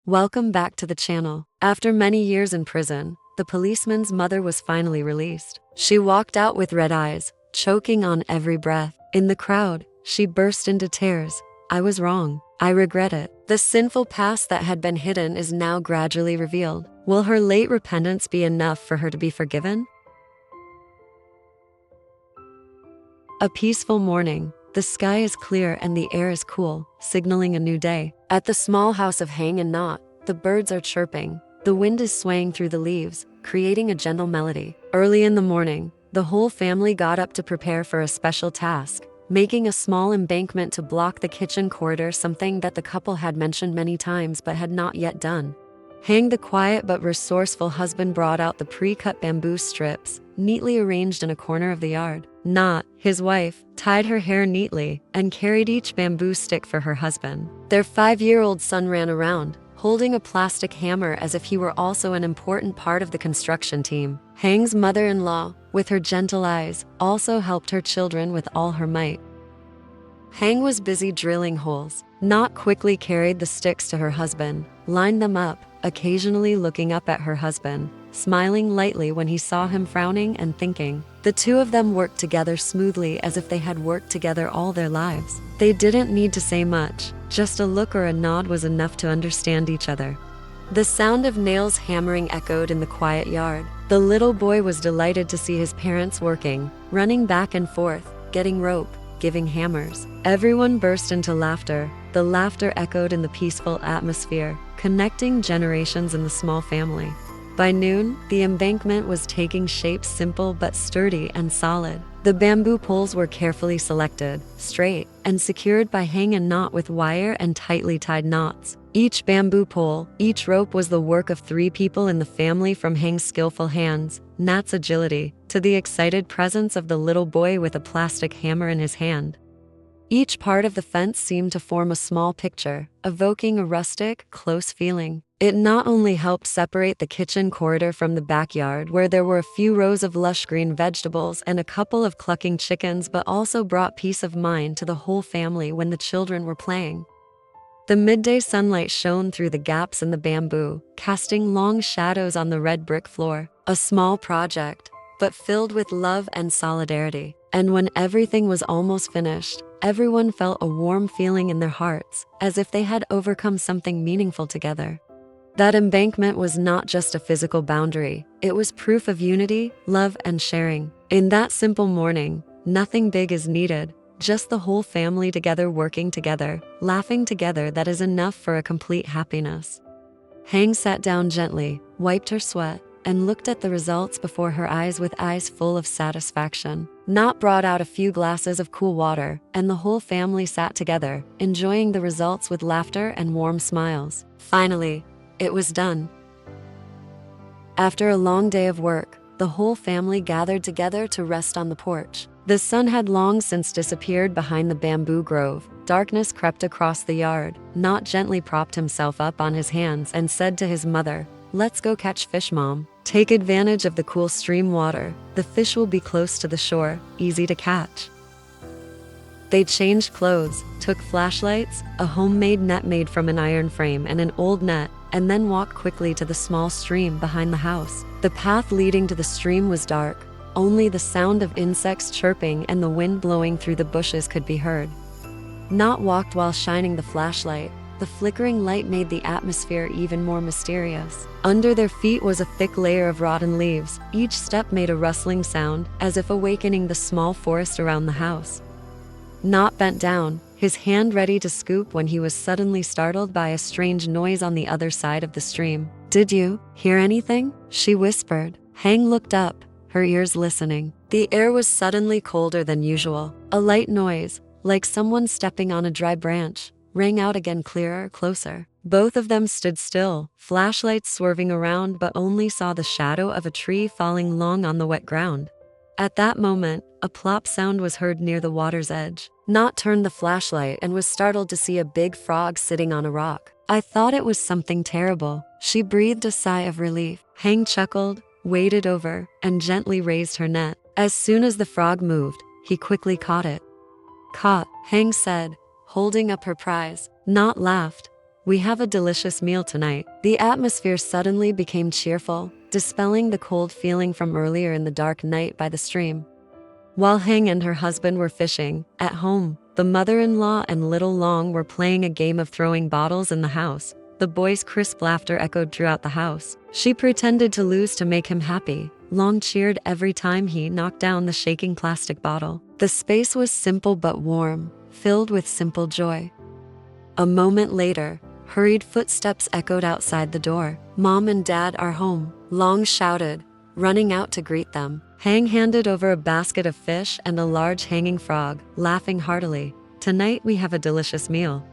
Welcome back to the channel. After many years in prison, the policeman's mother was finally released. She walked out with red eyes, choking on every breath. In the crowd, she burst into tears. I was wrong. I regret it. The sinful past that had been hidden is now gradually revealed. Will her late repentance be enough for her to be forgiven? A peaceful morning. The sky is clear and the air is cool, signaling a new day. At the small house of Hang and Nhat, the birds are chirping. The wind is swaying through the leaves, creating a gentle melody. Early in the morning, the whole family got up to prepare for a special task, making a small embankment to block the kitchen corridor, something that the couple had mentioned many times but had not yet done. Hang, the quiet but resourceful husband, brought out the pre-cut bamboo strips, neatly arranged in a corner of the yard. Nhat, his wife, tied her hair neatly and carried each bamboo stick for her husband. Their 5-year-old son ran around, holding a plastic hammer as if he were also an important part of the construction team. Hang's mother-in-law, with her gentle eyes, also helped her children with all her might. Hang was busy drilling holes. Nhat quickly carried the sticks to her husband, lined them up, occasionally looking up at her husband, smiling lightly when he saw him frowning and thinking. The two of them worked together smoothly, as if they had worked together all their lives. They didn't need to say much, just a look or a nod was enough to understand each other. The sound of nails hammering echoed in the quiet yard. The little boy was delighted to see his parents working, running back and forth, getting rope, giving hammers. Everyone burst into laughter. The laughter echoed in the peaceful atmosphere, connecting generations in the small family. By noon, the embankment was taking shape, simple but sturdy and solid. The bamboo poles were carefully selected, straight, and secured by Hang and Nhat with wire and tightly tied knots. Each bamboo pole, each rope was the work of 3 people in the family, from Hang's skillful hands, Nhat's agility, to the excited presence of the little boy with a plastic hammer in his hand. Each part of the fence seemed to form a small picture, evoking a rustic, close feeling. It not only helped separate the kitchen corridor from the backyard, where there were a few rows of lush green vegetables and a couple of clucking chickens, but also brought peace of mind to the whole family when the children were playing. The midday sunlight shone through the gaps in the bamboo, casting long shadows on the red brick floor. A small project, but filled with love and solidarity. And when everything was almost finished, everyone felt a warm feeling in their hearts, as if they had overcome something meaningful together. That embankment was not just a physical boundary, it was proof of unity, love, and sharing. In that simple morning, nothing big is needed, just the whole family together, working together, laughing together. That is enough for a complete happiness. Hang sat down gently, wiped her sweat, and looked at the results before her eyes with eyes full of satisfaction. Nhat brought out a few glasses of cool water, and the whole family sat together, enjoying the results with laughter and warm smiles. Finally, it was done. After a long day of work, the whole family gathered together to rest on the porch. The sun had long since disappeared behind the bamboo grove. Darkness crept across the yard. Nhat gently propped himself up on his hands and said to his mother, "Let's go catch fish, Mom. Take advantage of the cool stream water. The fish will be close to the shore, easy to catch." They changed clothes, took flashlights, a homemade net made from an iron frame, and an old net, and then walked quickly to the small stream behind the house. The path leading to the stream was dark. Only the sound of insects chirping and the wind blowing through the bushes could be heard. Nhat walked while shining the flashlight. The flickering light made the atmosphere even more mysterious. Under their feet was a thick layer of rotten leaves. Each step made a rustling sound, as if awakening the small forest around the house. Nhat bent down, his hand ready to scoop, when he was suddenly startled by a strange noise on the other side of the stream. "Did you hear anything?" she whispered. Hang looked up, her ears listening. The air was suddenly colder than usual. A light noise, like someone stepping on a dry branch, rang out again, clearer, closer. Both of them stood still, flashlights swerving around, but only saw the shadow of a tree falling long on the wet ground. At that moment, a plop sound was heard near the water's edge. Nhat turned the flashlight and was startled to see a big frog sitting on a rock. "I thought it was something terrible." She breathed a sigh of relief. Hang chuckled, waded over, and gently raised her net. As soon as the frog moved, he quickly caught it. "Caught," Hang said, holding up her prize. Nhat laughed. we have a delicious meal tonight." The atmosphere suddenly became cheerful, dispelling the cold feeling from earlier in the dark night by the stream. While Heng and her husband were fishing, at home, the mother-in-law and little Long were playing a game of throwing bottles in the house. The boy's crisp laughter echoed throughout the house. She pretended to lose to make him happy. Long cheered every time he knocked down the shaking plastic bottle. The space was simple but warm, filled with simple joy. A moment later, hurried footsteps echoed outside the door. "Mom and Dad are home," Long shouted, running out to greet them. Heng handed over a basket of fish and a large hanging frog, laughing heartily. "Tonight we have a delicious meal."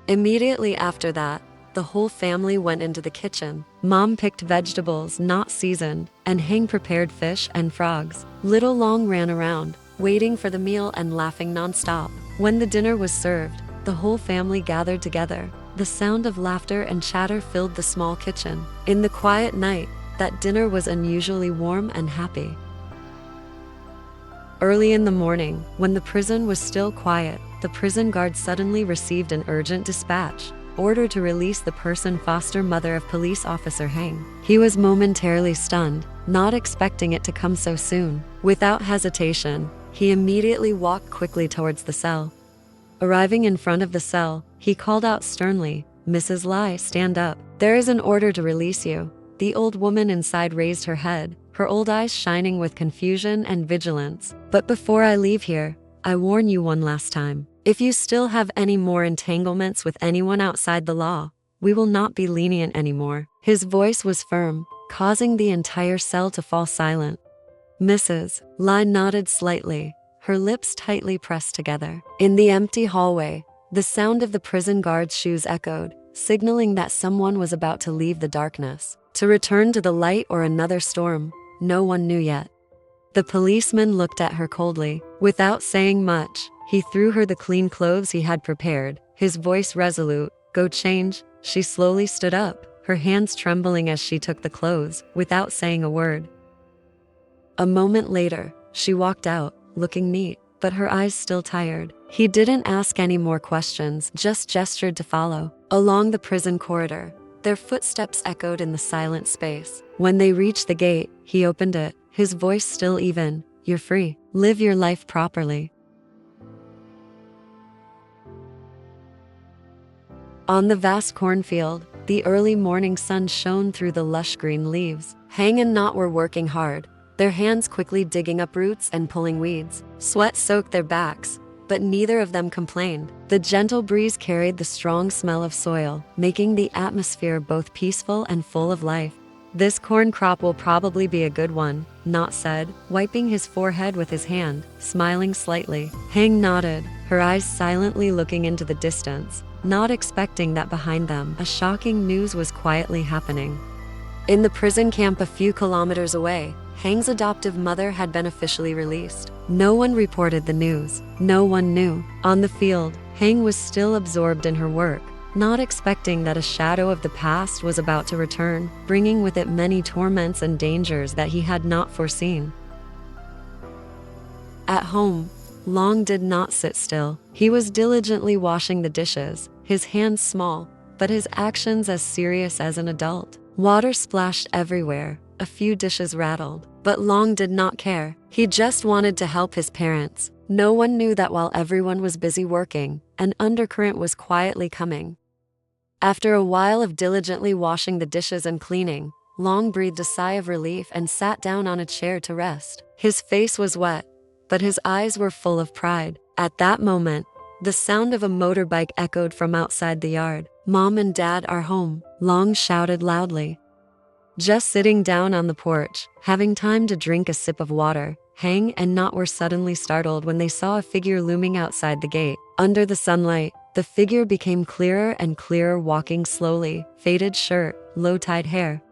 Immediately after that, the whole family went into the kitchen. Mom picked vegetables not seasoned, and Heng prepared fish and frogs. Little Long ran around, waiting for the meal and laughing nonstop. When the dinner was served, the whole family gathered together. The sound of laughter and chatter filled the small kitchen. In the quiet night, that dinner was unusually warm and happy. Early in the morning, when the prison was still quiet, the prison guard suddenly received an urgent dispatch. Order to release the person foster mother of police officer Heng. He was momentarily stunned, not expecting it to come so soon. Without hesitation, he immediately walked quickly towards the cell. Arriving in front of the cell, he called out sternly, "Mrs. Ly, stand up. There is an order to release you." The old woman inside raised her head, her old eyes shining with confusion and vigilance. "But before I leave here, I warn you one last time. If you still have any more entanglements with anyone outside the law, we will not be lenient anymore." His voice was firm, causing the entire cell to fall silent. Mrs. Ly nodded slightly, her lips tightly pressed together. In the empty hallway, the sound of the prison guard's shoes echoed, signaling that someone was about to leave the darkness, to return to the light or another storm. No one knew yet. The policeman looked at her coldly. Without saying much, he threw her the clean clothes he had prepared, his voice resolute. "Go change." She slowly stood up, her hands trembling as she took the clothes, without saying a word. A moment later, she walked out, looking neat, but her eyes still tired. He didn't ask any more questions, just gestured to follow. Along the prison corridor, their footsteps echoed in the silent space. When they reached the gate, he opened it, his voice still even. "You're free. Live your life properly." On the vast cornfield, the early morning sun shone through the lush green leaves. Heng and Nhat were working hard, their hands quickly digging up roots and pulling weeds. Sweat soaked their backs, but neither of them complained. The gentle breeze carried the strong smell of soil, making the atmosphere both peaceful and full of life. "This corn crop will probably be a good one," Nhat said, wiping his forehead with his hand, smiling slightly. Heng nodded, her eyes silently looking into the distance, not expecting that behind them, a shocking news was quietly happening. In the prison camp a few kilometers away, Heng's adoptive mother had been officially released. No one reported the news. No one knew. On the field, Heng was still absorbed in her work, not expecting that a shadow of the past was about to return, bringing with it many torments and dangers that he had not foreseen. At home, Long did not sit still. He was diligently washing the dishes, his hands small, but his actions as serious as an adult. Water splashed everywhere, a few dishes rattled, but Long did not care. He just wanted to help his parents. No one knew that while everyone was busy working, an undercurrent was quietly coming. After a while of diligently washing the dishes and cleaning, Long breathed a sigh of relief and sat down on a chair to rest. His face was wet, but his eyes were full of pride. At that moment, the sound of a motorbike echoed from outside the yard. "Mom and Dad are home," Long shouted loudly. Just sitting down on the porch, having time to drink a sip of water, Heng and Nhat were suddenly startled when they saw a figure looming outside the gate. Under the sunlight, the figure became clearer and clearer, walking slowly, faded shirt, low-tied hair.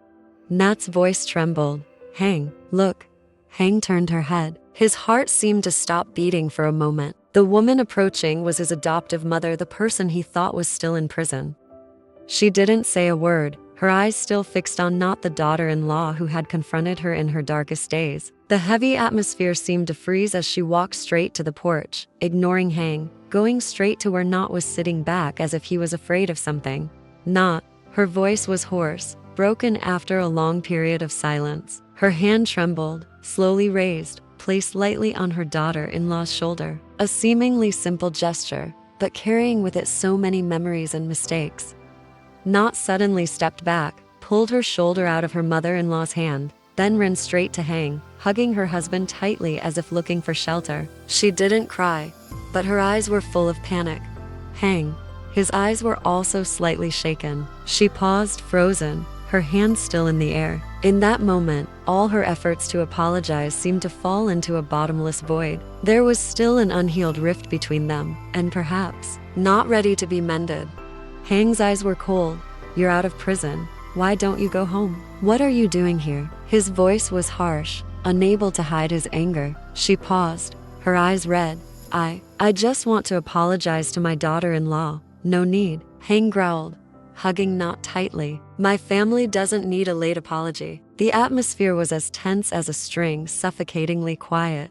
Nat's voice trembled. "Heng, look." Heng turned her head. His heart seemed to stop beating for a moment. The woman approaching was his adoptive mother, the person he thought was still in prison. She didn't say a word, her eyes still fixed on Nhat, the daughter-in-law who had confronted her in her darkest days. The heavy atmosphere seemed to freeze as she walked straight to the porch, ignoring Heng, going straight to where Nhat was sitting back as if he was afraid of something. Not. Her voice was hoarse, broken after a long period of silence. Her hand trembled, slowly raised, placed lightly on her daughter-in-law's shoulder. A seemingly simple gesture, but carrying with it so many memories and mistakes. Not suddenly stepped back, pulled her shoulder out of her mother-in-law's hand, then ran straight to Hang, hugging her husband tightly as if looking for shelter. She didn't cry, but her eyes were full of panic. Hang. His eyes were also slightly shaken. She paused, frozen, her hands still in the air. In that moment, all her efforts to apologize seemed to fall into a bottomless void. There was still an unhealed rift between them, and perhaps not ready to be mended. Hang's eyes were cold. You're out of prison. Why don't you go home? What are you doing here? His voice was harsh, unable to hide his anger. She paused, her eyes red. I just want to apologize to my daughter-in-law. No need, Hang growled, hugging Not tightly. My family doesn't need a late apology. The atmosphere was as tense as a string, suffocatingly quiet.